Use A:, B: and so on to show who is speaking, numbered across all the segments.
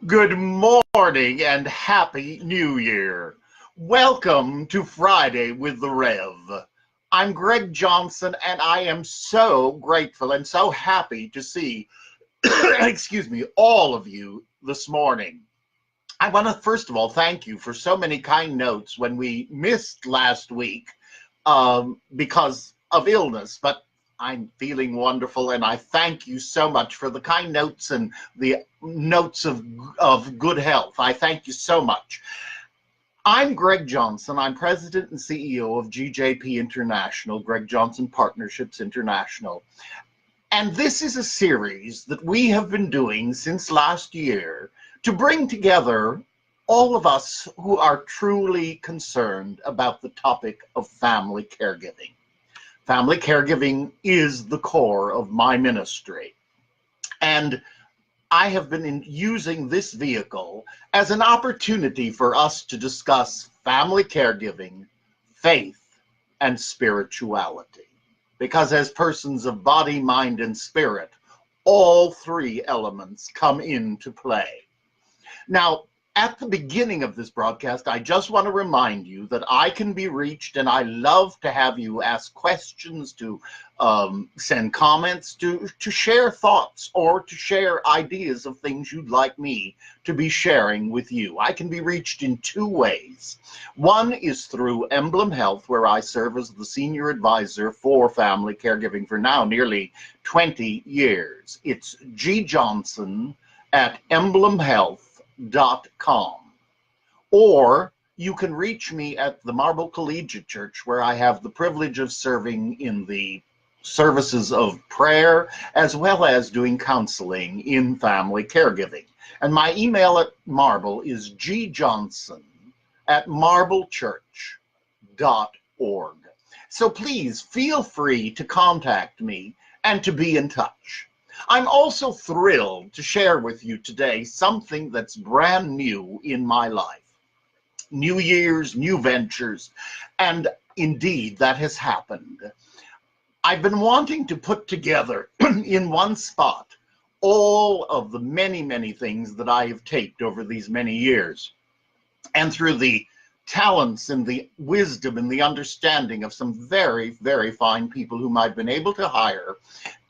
A: Good morning and Happy New Year. Welcome to Friday with the Rev. I'm Greg Johnson, and I am so grateful and so happy to see, all of you this morning. I want to first of all thank you for so many kind notes when we missed last week because of illness, but I'm feeling wonderful, and I thank you so much for the kind notes and the notes of good health. I thank you so much. I'm Greg Johnson. I'm president and CEO of GJP International, Greg Johnson Partnerships International. And this is a series that we have been doing since last year to bring together all of us who are truly concerned about the topic of family caregiving. Family caregiving is the core of my ministry. And I have been using this vehicle as an opportunity for us to discuss family caregiving, faith, and spirituality. Because as persons of body, mind, and spirit, all three elements come into play. Now, at the beginning of this broadcast, I just want to remind you that I can be reached, and I love to have you ask questions, to send comments, to share thoughts, or to share ideas of things you'd like me to be sharing with you. I can be reached in two ways. One is through Emblem Health, where I serve as the senior advisor for family caregiving for now nearly 20 years. It's gjohnson@emblemhealth.com. Or you can reach me at the Marble Collegiate Church, where I have the privilege of serving in the services of prayer as well as doing counseling in family caregiving. And my email at Marble is gjohnson@marblechurch.org. So please feel free to contact me and to be in touch. I'm also thrilled to share with you today something that's brand new in my life. New years, new ventures, and indeed that has happened. I've been wanting to put together in one spot all of the many, many things that I have taped over these many years. And through the talents and the wisdom and the understanding of some very, very fine people whom I've been able to hire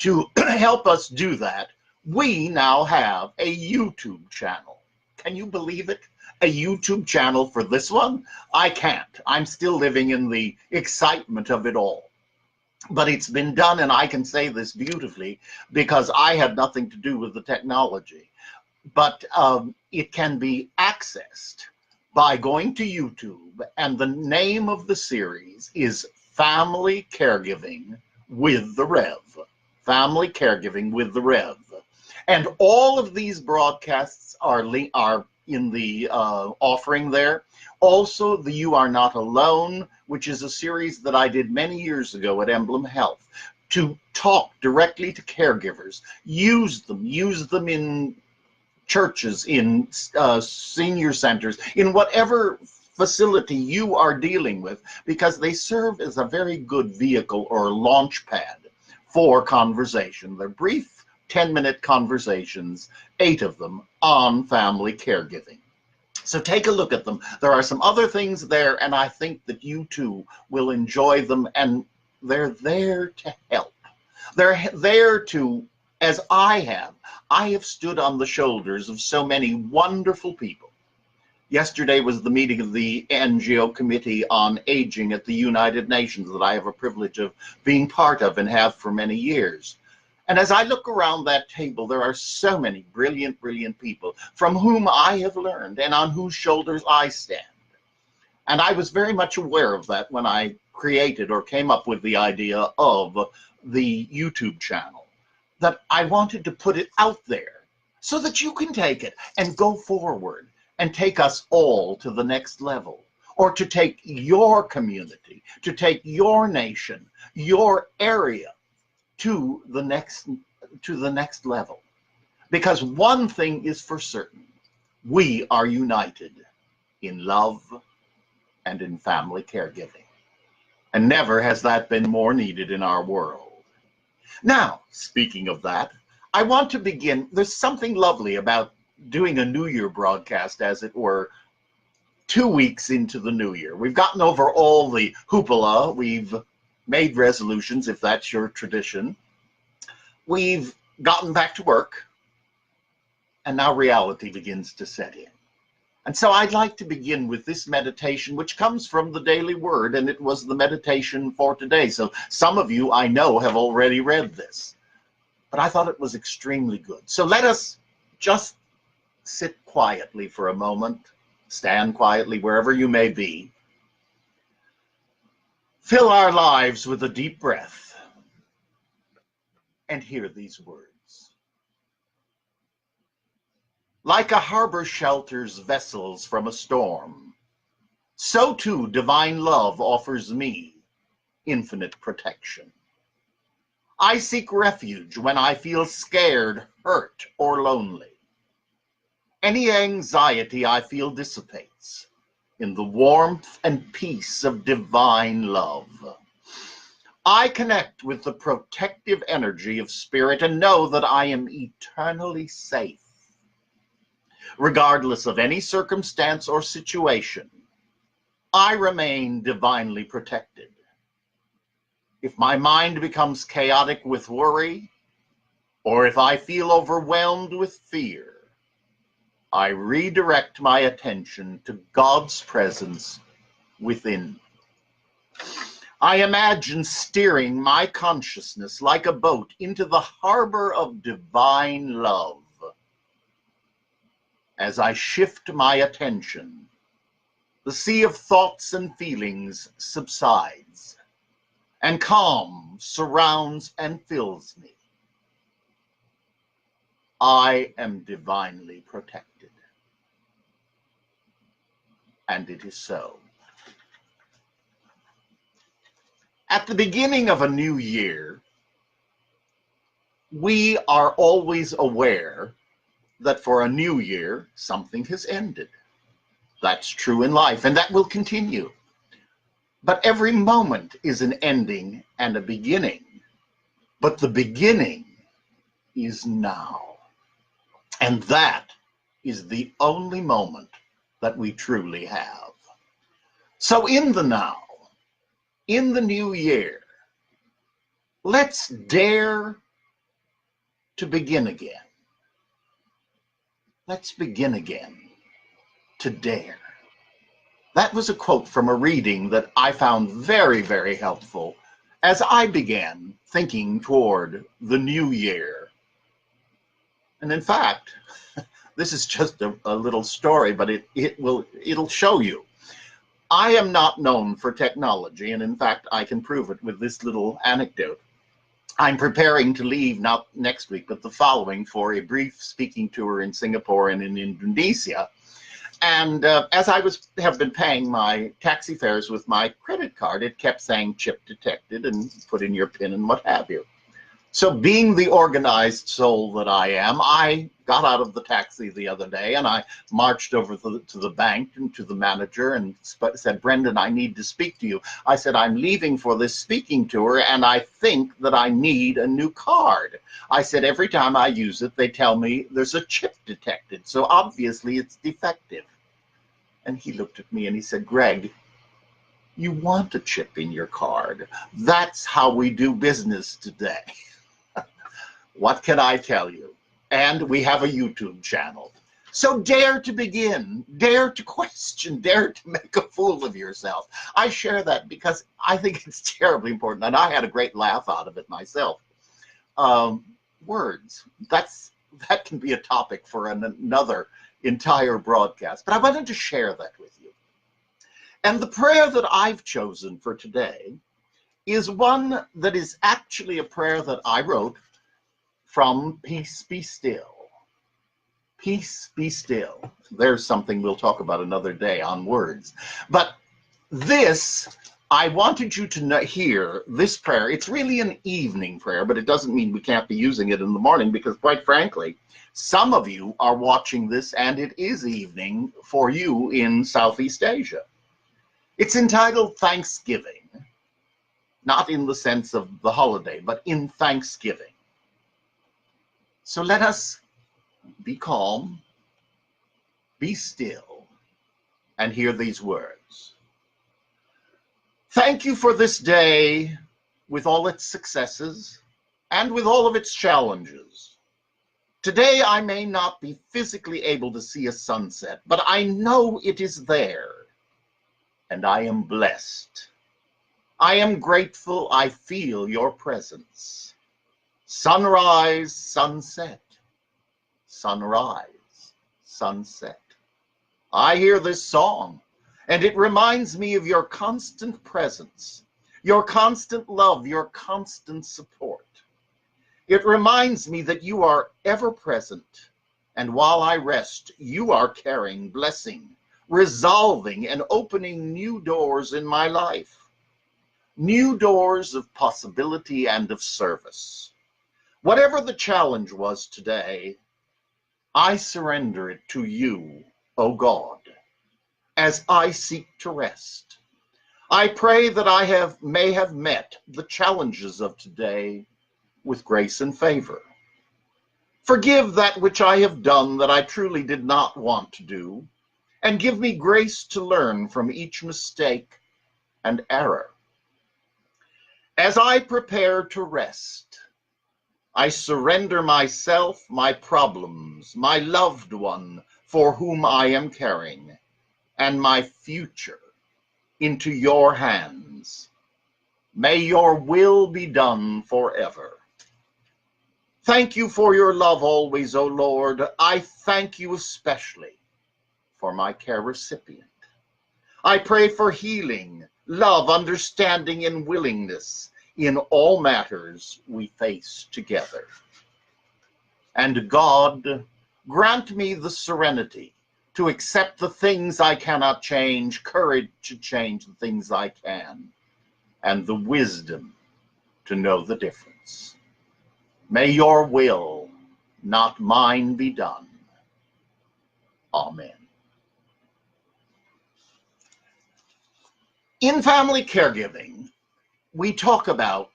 A: to help us do that, we now have a YouTube channel. Can you believe it? A YouTube channel for this one? I can't. I'm still living in the excitement of it all. But it's been done, and I can say this beautifully because I had nothing to do with the technology. But it can be accessed by going to YouTube, and the name of the series is Family Caregiving with the Rev. Family Caregiving with the Rev. And all of these broadcasts are in the offering there. Also, the You Are Not Alone, which is a series that I did many years ago at Emblem Health, to talk directly to caregivers. Use them in churches, in senior centers, in whatever facility you are dealing with, because they serve as a very good vehicle or launch pad for conversation. They're brief 10-minute conversations, 8 of them on family caregiving. So take a look at them. There are some other things there, and I think that you too will enjoy them, and they're there to help. They're there to, as I have stood on the shoulders of so many wonderful people. Yesterday was the meeting of the NGO Committee on Aging at the United Nations that I have a privilege of being part of and have for many years. And as I look around that table, there are so many brilliant, brilliant people from whom I have learned and on whose shoulders I stand. And I was very much aware of that when I created or came up with the idea of the YouTube channel, that I wanted to put it out there so that you can take it and go forward and take us all to the next level, or to take your community, to take your nation, your area to the next level. Because one thing is for certain: we are united in love and in family caregiving. And never has that been more needed in our world. Now, speaking of that, I want to begin. There's something lovely about doing a New Year broadcast, as it were, 2 weeks into the new year. We've gotten over all the hoopla. We've made resolutions, if that's your tradition. We've gotten back to work, and now reality begins to set in. And so I'd like to begin with this meditation, which comes from the Daily Word, and it was the meditation for today. So some of you, I know, have already read this, but I thought it was extremely good. So let us just sit quietly for a moment, stand quietly wherever you may be. Fill our lives with a deep breath and hear these words. Like a harbor shelters vessels from a storm, so too divine love offers me infinite protection. I seek refuge when I feel scared, hurt, or lonely. Any anxiety I feel dissipates in the warmth and peace of divine love. I connect with the protective energy of spirit and know that I am eternally safe. Regardless of any circumstance or situation, I remain divinely protected. If my mind becomes chaotic with worry, or if I feel overwhelmed with fear, I redirect my attention to God's presence within me. I imagine steering my consciousness like a boat into the harbor of divine love. As I shift my attention, the sea of thoughts and feelings subsides, and calm surrounds and fills me. I am divinely protected. And it is so. At the beginning of a new year, we are always aware that for a new year, something has ended. That's true in life, and that will continue. But every moment is an ending and a beginning. But the beginning is now. And that is the only moment that we truly have. So in the now, in the new year, let's dare to begin again. Let's begin again, to dare. That was a quote from a reading that I found very, very helpful as I began thinking toward the new year. And in fact, this is just a little story, but it'll show you. I am not known for technology, and in fact, I can prove it with this little anecdote. I'm preparing to leave not next week, but the following for a brief speaking tour in Singapore and in Indonesia. And as I have been paying my taxi fares with my credit card, it kept saying chip detected and put in your PIN and what have you. So being the organized soul that I am, I got out of the taxi the other day and I marched over to the bank and to the manager and said, Brendan, I need to speak to you. I said, I'm leaving for this speaking tour and I think that I need a new card. I said, every time I use it, they tell me there's a chip detected. So obviously it's defective. And he looked at me and he said, Greg, you want a chip in your card. That's how we do business today. What can I tell you? And we have a YouTube channel. So dare to begin, dare to question, dare to make a fool of yourself. I share that because I think it's terribly important, and I had a great laugh out of it myself. Words, that can be a topic for another entire broadcast, but I wanted to share that with you. And the prayer that I've chosen for today is one that is actually a prayer that I wrote from Peace Be Still. Peace be still. There's something we'll talk about another day on words. But this, I wanted you to hear this prayer. It's really an evening prayer, but it doesn't mean we can't be using it in the morning because, quite frankly, some of you are watching this and it is evening for you in Southeast Asia. It's entitled Thanksgiving, not in the sense of the holiday, but in Thanksgiving. So let us be calm, be still and hear these words. Thank you for this day with all its successes and with all of its challenges. Today I may not be physically able to see a sunset, but I know it is there, and I am blessed. I am grateful I feel your presence. Sunrise, sunset, sunrise, sunset. I hear this song, and it reminds me of your constant presence, your constant love, your constant support. It reminds me that you are ever present, and while I rest, you are carrying blessing, resolving and opening new doors in my life, new doors of possibility and of service. Whatever the challenge was today, I surrender it to you, O God, as I seek to rest. I pray that I may have met the challenges of today with grace and favor. Forgive that which I have done that I truly did not want to do, and give me grace to learn from each mistake and error. As I prepare to rest, I surrender myself, my problems, my loved one for whom I am caring, and my future into your hands. May your will be done forever. Thank you for your love always, O Lord. I thank you especially for my care recipient. I pray for healing, love, understanding, and willingness in all matters we face together. And God, grant me the serenity to accept the things I cannot change, courage to change the things I can, and the wisdom to know the difference. May your will, not mine, be done. Amen. In family caregiving, we talk about,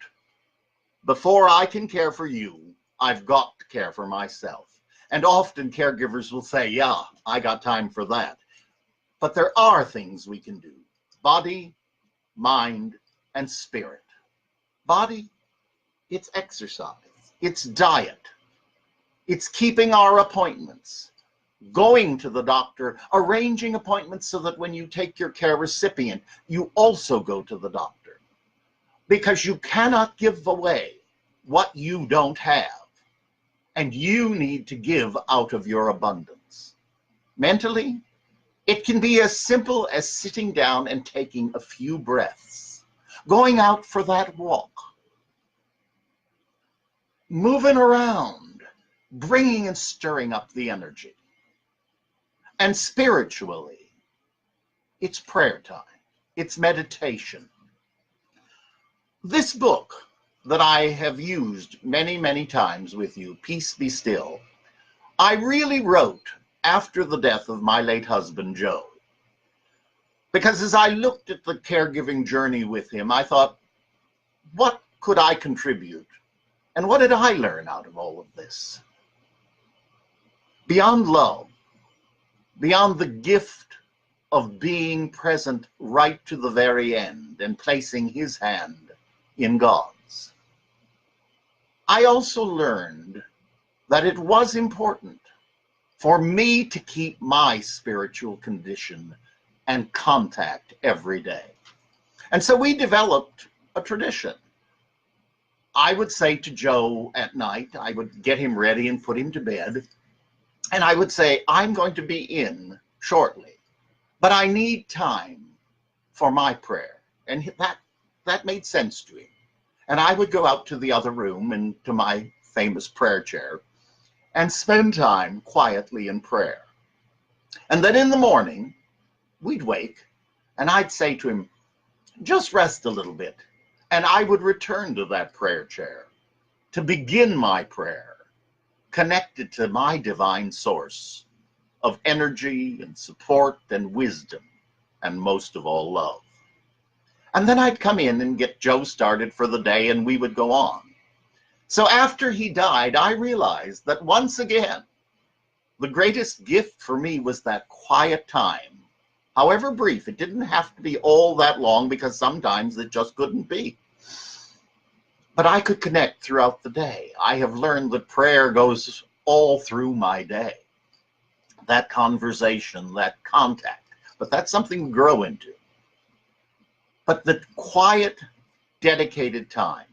A: before I can care for you, I've got to care for myself. And often caregivers will say, yeah, I got time for that. But there are things we can do. Body, mind, and spirit. Body, it's exercise. It's diet. It's keeping our appointments. Going to the doctor, arranging appointments so that when you take your care recipient, you also go to the doctor. Because you cannot give away what you don't have. And you need to give out of your abundance. Mentally, it can be as simple as sitting down and taking a few breaths. Going out for that walk. Moving around, bringing and stirring up the energy. And spiritually, it's prayer time. It's meditation. This book that I have used many, many times with you, Peace Be Still, I really wrote after the death of my late husband, Joe. Because as I looked at the caregiving journey with him, I thought, what could I contribute? And what did I learn out of all of this? Beyond love, beyond the gift of being present right to the very end and placing his hand in God's, I also learned that it was important for me to keep my spiritual condition and contact every day. And so we developed a tradition. I would say to Joe at night, I would get him ready and put him to bed, and I would say, I'm going to be in shortly, but I need time for my prayer. And that made sense to him. And I would go out to the other room and to my famous prayer chair and spend time quietly in prayer. And then in the morning, we'd wake, and I'd say to him, just rest a little bit. And I would return to that prayer chair to begin my prayer, connected to my divine source of energy and support and wisdom, and most of all, love. And then I'd come in and get Joe started for the day, and we would go on. So after he died, I realized that once again, The greatest gift for me was that quiet time. However brief, it didn't have to be all that long because sometimes it just couldn't be. But I could connect throughout the day. I have learned that prayer goes all through my day. That conversation, that contact. But that's something we grow into. But the quiet, dedicated time.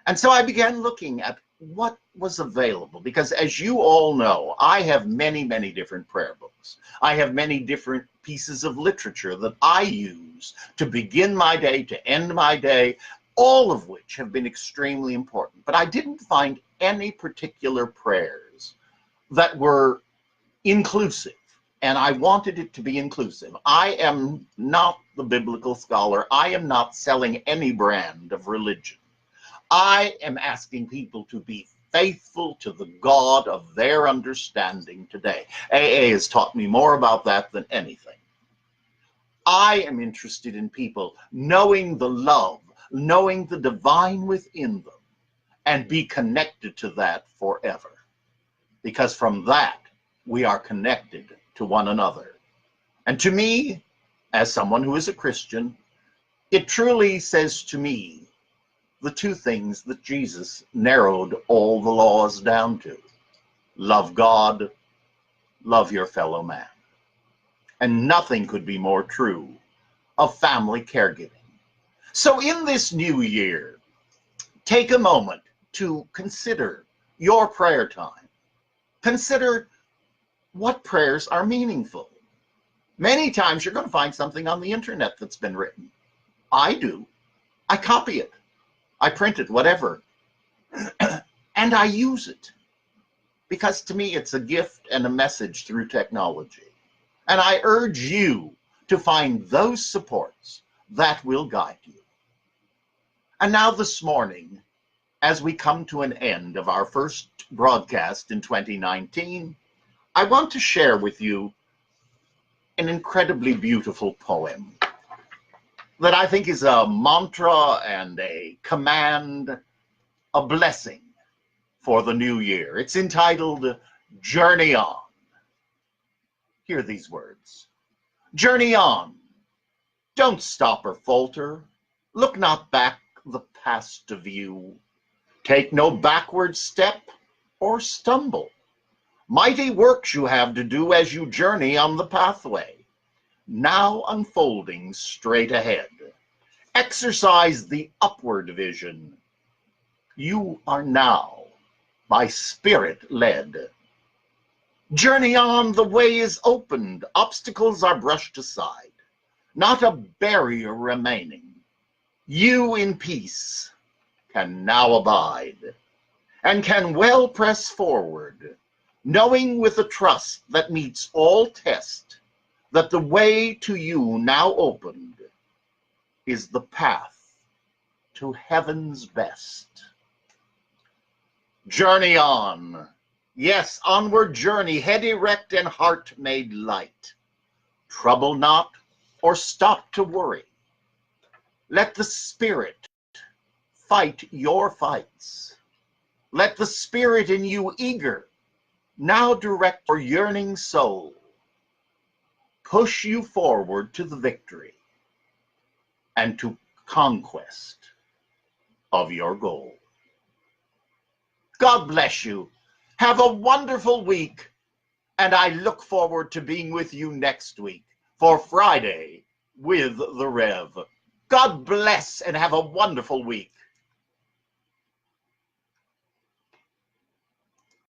A: And so I began looking at what was available, because as you all know, I have many, many different prayer books. I have many different pieces of literature that I use to begin my day, to end my day, all of which have been extremely important. But I didn't find any particular prayers that were inclusive, and I wanted it to be inclusive. I am not the biblical scholar. I am not selling any brand of religion. I am asking people to be faithful to the God of their understanding today. AA has taught me more about that than anything. I am interested in people knowing the love, knowing the divine within them, and be connected to that forever. Because from that, we are connected to one another. And to me, as someone who is a Christian, it truly says to me the two things that Jesus narrowed all the laws down to. Love God, love your fellow man. And nothing could be more true of family caregiving. So in this new year, take a moment to consider your prayer time. Consider what prayers are meaningful. Many times you're going to find something on the internet that's been written. I do. I copy it. I print it, whatever. And I use it. Because to me, it's a gift and a message through technology. And I urge you to find those supports that will guide you. And now this morning, as we come to an end of our first broadcast in 2019, I want to share with you an incredibly beautiful poem that I think is a mantra and a command, a blessing for the new year. It's entitled, Journey On. Hear these words. Journey on. Don't stop or falter. Look not back the past to view. Take no backward step or stumble. Mighty works you have to do as you journey on the pathway, now unfolding straight ahead. Exercise the upward vision. You are now by spirit led. Journey on, the way is opened, obstacles are brushed aside, not a barrier remaining. You in peace can now abide, and can well press forward, knowing with a trust that meets all test, that the way to you now opened is the path to heaven's best. Journey on. Yes, onward journey, head erect and heart made light. Trouble not or stop to worry. Let the Spirit fight your fights. Let the Spirit in you eager now direct your yearning soul. Push you forward to the victory and to conquest of your goal. God bless you. Have a wonderful week, and I look forward to being with you next week for Friday with the Rev. God bless and have a wonderful week.